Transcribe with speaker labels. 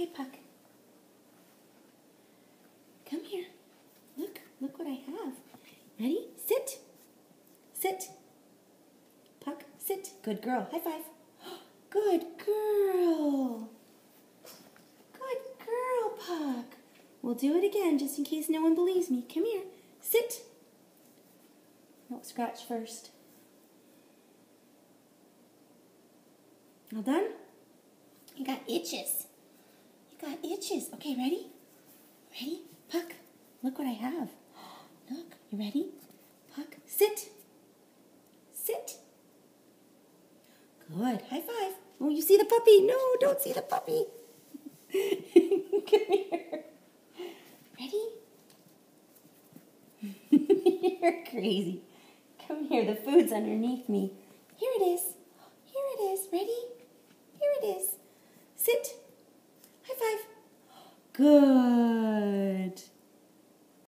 Speaker 1: Okay, Puck. Come here. Look what I have. Ready? Sit. Sit. Puck, sit. Good girl. High five. Good girl. Good girl, Puck. We'll do it again just in case no one believes me. Come here. Sit. No, scratch first. All done? You got itches. You got itches. Okay, ready? Ready? Puck, look what I have. Look, you ready? Puck, sit. Sit. Good. High five. Oh, you see the puppy? No, don't see the puppy. Come here. Ready? You're crazy. Come here. The food's underneath me. Here it is. Here it is. Ready? Here it is. Sit. High five. Good.